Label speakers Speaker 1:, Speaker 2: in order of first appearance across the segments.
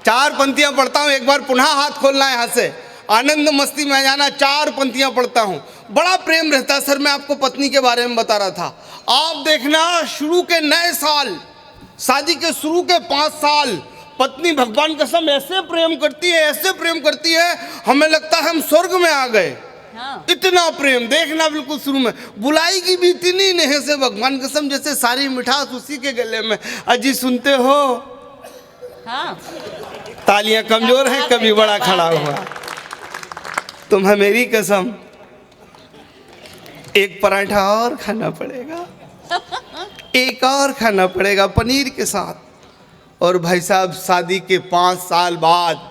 Speaker 1: 4 पंक्तियां पढ़ता हूँ, एक बार पुनः हाथ खोलना है यहाँ से, आनंद मस्ती में जाना। 4 पंक्तियां पढ़ता हूँ। बड़ा प्रेम रहता है सर। मैं आपको पत्नी के बारे में बता रहा था। आप देखना, शुरू के नए साल, शादी के शुरू के 5 साल, पत्नी भगवान कसम ऐसे प्रेम करती है, ऐसे प्रेम करती है, हमें लगता है हम स्वर्ग में आ गए। हाँ। इतना प्रेम देखना। बिल्कुल शुरू में बुलाएगी भी इतनी नेह से भगवान कसम, जैसे सारी मिठास उसी के गले में। अजी सुनते हो? हाँ। तालियां कमजोर हैं, कभी बड़ा खड़ा हुआ। तुम्हें मेरी कसम एक पराठा और खाना पड़ेगा, एक और खाना पड़ेगा पनीर के साथ। और भाई साहब, शादी के 5 साल बाद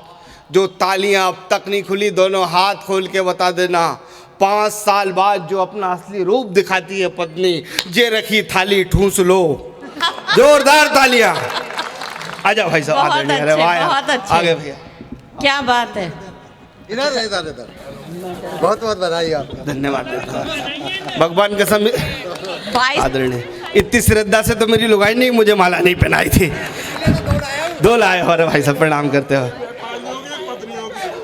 Speaker 1: जो तालियां अब तक नहीं खुली, दोनों हाथ खोल के बता देना, 5 साल बाद जो अपना असली रूप दिखाती है पत्नी, जे रखी थाली ठूस लो। जोरदार तालियां। आजा भाई साहब,
Speaker 2: बहुत अच्छे।
Speaker 1: आगे भैया,
Speaker 2: क्या बात है।
Speaker 1: इधर बहुत बहुत बधाई आपका। धन्यवाद। भगवान कसम आदरणीय, इतनी श्रद्धा से तो मेरी लुगाई नहीं मुझे माला नहीं पहनाई थी। 2 लाए और भाई साहब प्रणाम करते हो।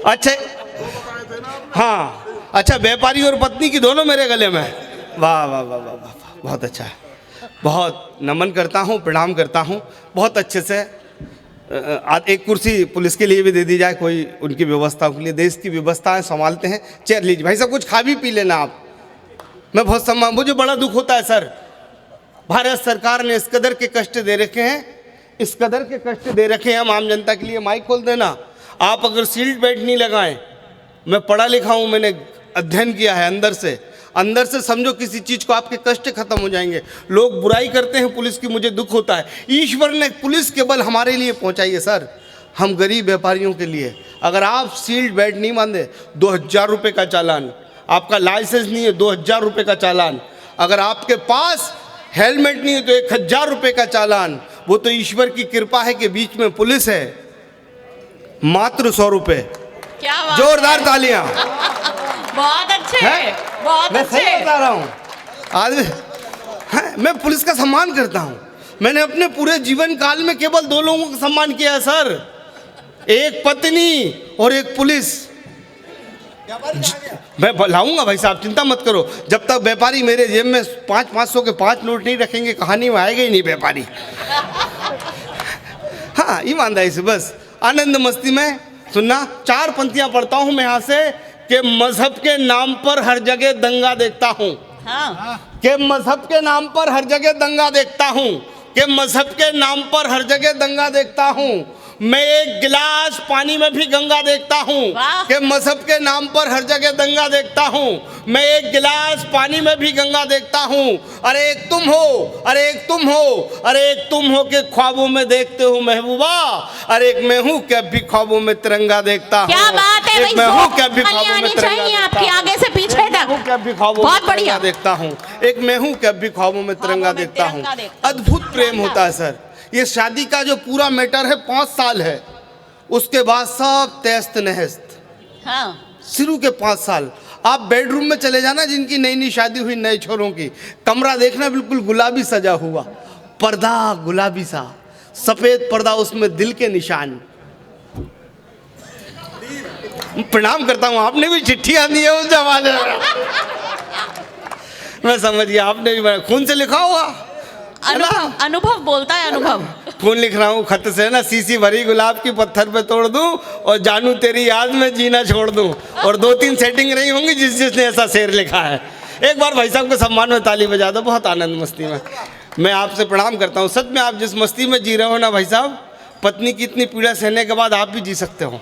Speaker 1: अच्छा, हाँ, अच्छा, व्यापारी और पत्नी की दोनों मेरे गले में। वाह वाह वाह वाह वाह, बहुत अच्छा है। बहुत नमन करता हूँ, प्रणाम करता हूँ। बहुत अच्छे से एक कुर्सी पुलिस के लिए भी दे दी जाए, कोई उनकी व्यवस्था के लिए। देश की व्यवस्थाएं संभालते हैं। चेयर लीजिए भाई साहब, कुछ खा भी पी लेना आप। मैं बहुत सम्मान, मुझे बड़ा दुख होता है सर, भारत सरकार ने इस कदर के कष्ट दे रखे हैं, इस कदर के कष्ट दे रखे हैं हम आम जनता के लिए। माइक खोल देना। आप अगर सीट बेल्ट नहीं लगाएं, मैं पढ़ा लिखा हूँ, मैंने अध्ययन किया है अंदर से समझो किसी चीज़ को, आपके कष्ट खत्म हो जाएंगे। लोग बुराई करते हैं पुलिस की, मुझे दुख होता है। ईश्वर ने पुलिस के बल हमारे लिए पहुंचाई है सर, हम गरीब व्यापारियों के लिए। अगर आप सीट बेल्ट नहीं बांधे, 2000 रुपये का चालान। आपका लाइसेंस नहीं है, 2000 रुपये का चालान। अगर आपके पास हेलमेट नहीं है तो 1000 रुपये का चालान। वो तो ईश्वर की कृपा है कि बीच में पुलिस है। मात्र 100 रुपये।
Speaker 2: क्या बात।
Speaker 1: जोरदार तालियां।
Speaker 2: बहुत अच्छे, बहुत
Speaker 1: मैं
Speaker 2: अच्छे।
Speaker 1: सही बता रहा हूँ। आज मैं पुलिस का सम्मान करता हूँ। मैंने अपने पूरे जीवन काल में केवल 2 लोगों का सम्मान किया है सर, एक पत्नी और एक पुलिस। मैं लाऊंगा भाई साहब, चिंता मत करो। जब तक व्यापारी मेरे जेब में 500 के 5 नोट नहीं रखेंगे, कहानी में आएगा ही नहीं व्यापारी। हाँ, ईमानदारी से बस आनंद मस्ती में सुनना। 4 पंक्तियां पढ़ता हूं मैं यहाँ से कि मजहब के नाम पर हर जगह दंगा देखता हूँ। हाँ। कि मजहब के नाम पर हर जगह दंगा देखता हूँ, कि मजहब के नाम पर हर जगह दंगा देखता हूँ। मैं एक गिलास पानी में भी गंगा देखता हूँ, कि मजहब के नाम पर हर जगह दंगा देखता हूँ। मैं एक गिलास पानी में भी गंगा देखता हूँ। अरे एक तुम हो, अरे एक तुम हो, अरे एक तुम हो के ख्वाबों में देखते हो महबूबा। अरे एक मैं हूँ क्या भी ख्वाबों में तिरंगा देखता हूँ।
Speaker 2: क्या बात है।
Speaker 1: एक मैं हूँ क्या भी ख्वाबों में तिरंगा
Speaker 2: आपकी आगे से पीछे तक,
Speaker 1: क्या भी ख्वाबों में तिरंगा देखता हूँ। एक मैं हूँ क्या भी ख्वाबों में तिरंगा देखता हूँ। अद्भुत प्रेम होता है सर। ये शादी का जो पूरा मैटर है 5 साल है, उसके बाद सब तहस्त नहस्त। हाँ। शुरू के 5 साल आप बेडरूम में चले जाना, जिनकी नई नई शादी हुई नए छोरों की, कमरा देखना बिल्कुल गुलाबी सजा हुआ, पर्दा गुलाबी सा, सफेद पर्दा, उसमें दिल के निशान। प्रणाम करता हूँ, आपने भी चिट्ठियां दी है उस जमाने में। मैं समझ गया, आपने भी खून से लिखा होगा।
Speaker 2: अनुभव बोलता है, अनुभव।
Speaker 1: खून लिख रहा हूँ खत से ना, सीसी भरी गुलाब की पत्थर पे तोड़ दूं और जानू तेरी याद में जीना छोड़ दूं। और 2-3 सेटिंग रही होंगी जिसने ऐसा शेर लिखा है। एक बार भाई साहब के सम्मान में ताली बजा दो। बहुत आनंद मस्ती में मैं आपसे प्रणाम करता हूँ। सच में आप जिस मस्ती में जी रहे हो ना भाई साहब, पत्नी की इतनी पीड़ा सहने के बाद आप भी जी सकते हो।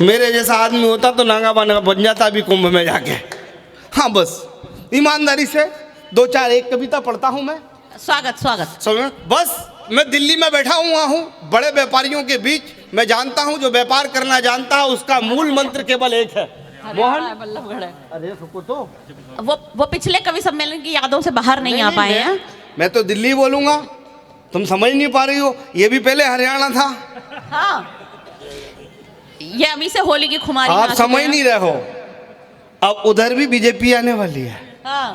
Speaker 1: मेरे जैसा आदमी होता तो नांगा बांगा बन जाता अभी कुंभ में जाके। हाँ, बस ईमानदारी से 2-4 एक कविता पढ़ता हूँ मैं।
Speaker 2: स्वागत स्वागत।
Speaker 1: बस मैं दिल्ली में बैठा हुआ हूँ बड़े व्यापारियों के बीच। मैं जानता हूँ जो व्यापार करना जानता है उसका मूल मंत्र केवल एक है, मोहन
Speaker 2: बल्लभगढ़ है।
Speaker 1: अरे रुको तो,
Speaker 2: वो पिछले कवि सम्मेलन की यादों से बाहर नहीं आ पाए हैं।
Speaker 1: मैं तो दिल्ली बोलूंगा, तुम समझ नहीं पा रही हो। ये भी पहले हरियाणा था।
Speaker 2: हाँ, ये अभी से होली की खुमारी।
Speaker 1: आप समझ नहीं रहे हो, अब उधर भी बीजेपी आने वाली है।
Speaker 2: हाँ।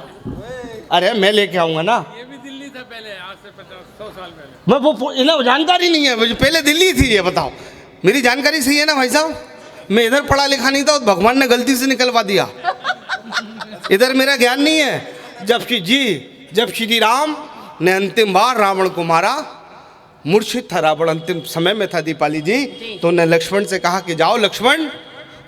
Speaker 1: अरे मैं लेके आऊंगा ना।
Speaker 3: ये भी दिल्ली था पहले, आज से 50-100 साल पहले।
Speaker 1: मैं वो जानकारी नहीं है मुझे, पहले दिल्ली थी। ये बताओ, मेरी जानकारी सही है ना भाई साहब? मैं इधर पढ़ा लिखा नहीं था और भगवान ने गलती से निकलवा दिया। इधर मेरा ज्ञान नहीं है। जब श्री राम ने अंतिम बार रावण को मारा, मूर्छित था रावण, अंतिम समय में था दीपाली जी, तो उन्होंने लक्ष्मण से कहा कि जाओ लक्ष्मण,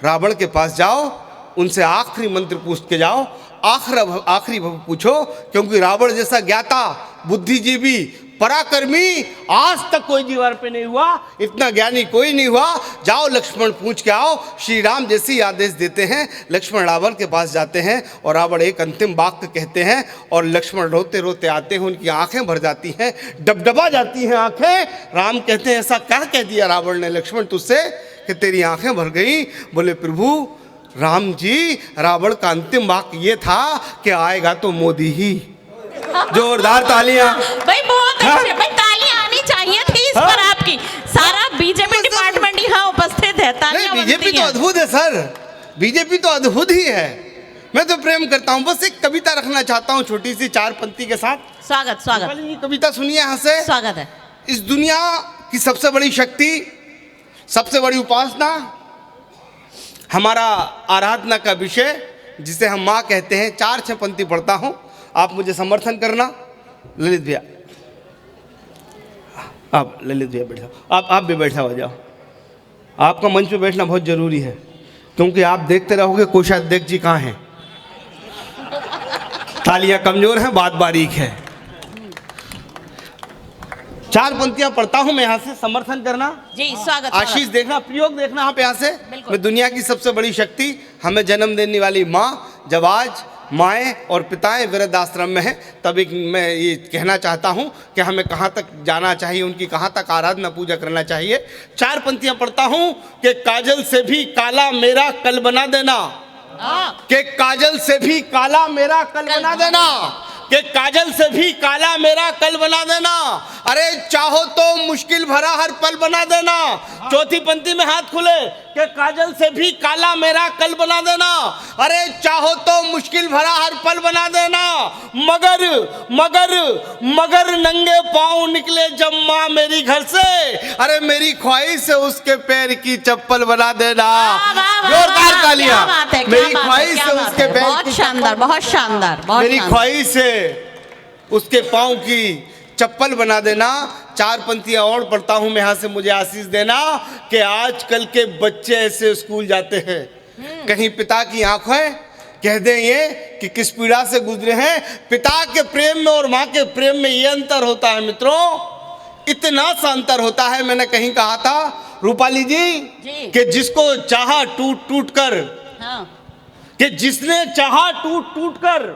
Speaker 1: रावण के पास जाओ, उनसे आखिरी मंत्र पूछ के जाओ, आखिरी पूछो, क्योंकि रावण जैसा ज्ञाता, बुद्धिजीवी, पराक्रमी आज तक कोई दीवार पे नहीं हुआ, इतना ज्ञानी कोई नहीं हुआ। जाओ लक्ष्मण, पूछ के आओ। श्री राम जैसे ही आदेश देते हैं, लक्ष्मण रावण के पास जाते हैं और रावण एक अंतिम वाक्य कहते हैं और लक्ष्मण रोते रोते आते हैं, उनकी आंखें भर जाती हैं, डबडबा जाती हैं आंखें। राम कहते हैं ऐसा क्या कह दिया रावण ने लक्ष्मण तुझसे कि तेरी आंखें भर गई? बोले प्रभु राम जी, रावण का अंतिम वाक्य ये था कि आएगा तो मोदी ही। जोरदार तालियां
Speaker 2: भाई, बहुत अच्छे भाई, तालियां आनी चाहिए थी इस पर आपकी। सारा बीजेपी डिपार्टमेंट यहाँ उपस्थित है, तालियां बनती हैं।
Speaker 1: बीजेपी तो अद्भुत है सर, बीजेपी तो अद्भुत ही है। मैं तो प्रेम करता हूँ। बस एक कविता रखना चाहता हूँ छोटी सी 4 पंक्ति के साथ।
Speaker 2: स्वागत स्वागत।
Speaker 1: कविता सुनिए यहाँ से।
Speaker 2: स्वागत है।
Speaker 1: इस दुनिया की सबसे बड़ी शक्ति, सबसे बड़ी उपासना, हमारा आराधना का विषय जिसे हम माँ कहते हैं, 4-6 पंक्ति पढ़ता हूँ, आप मुझे समर्थन करना। ललित भैया, आप ललित भैया बैठ जाओ, आप भी बैठा हो जाओ। आपका मंच पे बैठना बहुत जरूरी है, क्योंकि आप देखते रहोगे कोषाध्यक्ष जी कहाँ हैं। तालियां कमजोर हैं, बात बारीक है। 4 पंक्तियां पढ़ता हूं मैं यहाँ से, समर्थन करना
Speaker 2: जी। स्वागत।
Speaker 1: आशीष देखना, प्रयोग देखना आप यहाँ से। मैं दुनिया की सबसे बड़ी शक्ति, हमें जन्म देने वाली माँ, जब आज माएँ और पिताएं वृद्ध आश्रम में हैं, तभी मैं ये कहना चाहता हूँ कि हमें कहाँ तक जाना चाहिए, उनकी कहाँ तक आराधना पूजा करना चाहिए। 4 पंक्तियां पढ़ता हूँ कि काजल से भी काला मेरा कल बना देना, कि काजल से भी काला मेरा कल बना देना, कि काजल से भी काला मेरा कल बना देना, अरे चाहो तो मुश्किल भरा हर पल बना देना। 4थी पंक्ति में हाथ खुले कि काजल से भी काला मेरा कल बना देना, अरे चाहो तो मुश्किल भरा हर पल बना देना। मगर मगर मगर नंगे पांव निकले जब माँ मेरी घर से, अरे मेरी ख्वाहिश है उसके पैर की चप्पल बना देना। जोरदार तालियां। मेरी ख्वाहिश है उसके पैर,
Speaker 2: बहुत शानदार, बहुत शानदार,
Speaker 1: मेरी ख्वाहिश है उसके पाँव की चप्पल बना देना। 4 पंक्तियां और पढ़ता हूं मैं यहाँ से, मुझे आशीष देना कि आजकल के बच्चे ऐसे स्कूल जाते हैं, कहीं पिता की आंखें कह दें ये कि किस पीड़ा से गुजरे हैं। पिता के प्रेम में और माँ के प्रेम में ये अंतर होता है मित्रों, इतना सा अंतर होता है। मैंने कहीं कहा था रूपाली जी कि जिसको चाहा टूट टूट कर, कि जिसने चाहा टूट टूट कर,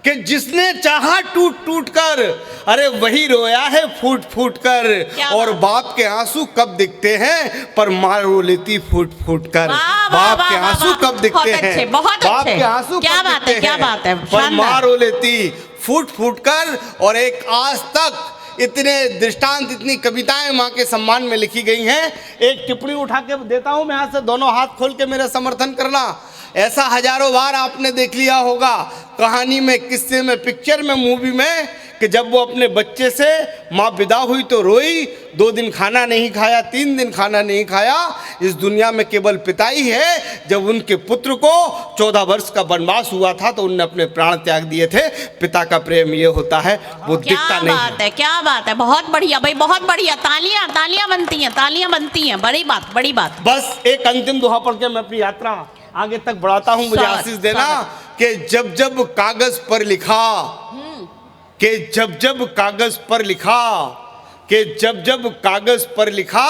Speaker 1: कि जिसने चाहा टूट टूट कर, अरे वही रोया है फूट फूट कर। और बाप के आंसू कब दिखते हैं, पर माँ रो लेती फूट फूट कर। बाप के आंसू कब दिखते हैं, बाप के आंसू कब दिखते हैं, पर माँ रो लेती फूट फूट कर। और एक आज तक इतने दृष्टांत, इतनी कविताएं माँ के सम्मान में लिखी गई हैं। एक टिप्पणी उठा के देता हूं मैं यहाँ से, दोनों हाथ खोल के मेरा समर्थन करना। ऐसा हजारों बार आपने देख लिया होगा कहानी में, किस्से में, पिक्चर में, मूवी में, कि जब वो अपने बच्चे से माँ विदा हुई तो रोई, 2 दिन खाना नहीं खाया, 3 दिन खाना नहीं खाया। इस दुनिया में केवल पिता ही है। जब उनके पुत्र को 14 वर्ष का वनवास हुआ था तो उन्होंने अपने प्राण त्याग दिए थे। पिता का प्रेम ये होता है, वो दिखता नहीं है।
Speaker 2: क्या बात है, बहुत बढ़िया भाई, बहुत बढ़िया। तालियां तालियां बनती हैं, तालियां बनती हैं। बड़ी बात, बड़ी बात।
Speaker 1: बस एक अंतिम दोहा पढ़ के मैं अपनी यात्रा आगे तक बढ़ाता हूं, मुझे आशीष देना कि जब जब कागज पर लिखा, कि जब जब कागज पर लिखा, कि जब जब कागज पर लिखा,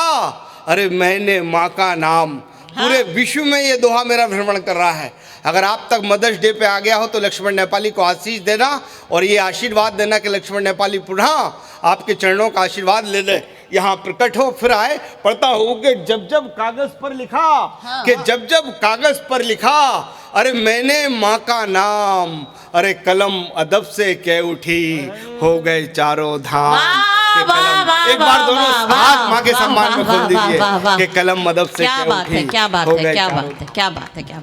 Speaker 1: अरे मैंने माँ का नाम। पूरे विश्व में ये दोहा मेरा भ्रमण कर रहा है। अगर आप तक मदर्स डे पे आ गया हो तो लक्ष्मण नेपाली को आशीष देना और ये आशीर्वाद देना कि लक्ष्मण नेपाली पुनः आपके चरणों का आशीर्वाद लेने यहाँ प्रकट हो, फिर आए। पढ़ता हो कि जब जब कागज पर लिखा, कि जब जब कागज पर लिखा, अरे मैंने माँ का नाम, अरे कलम अदब से कह उठी, हो गए चारों धाम। एक बार दोनों हाथ माँ के सम्मान में खोल दीजिए कि कलम अदब से कह उठी,
Speaker 2: क्या बात है, क्या बात है, क्या बात है, क्या बात है, क्या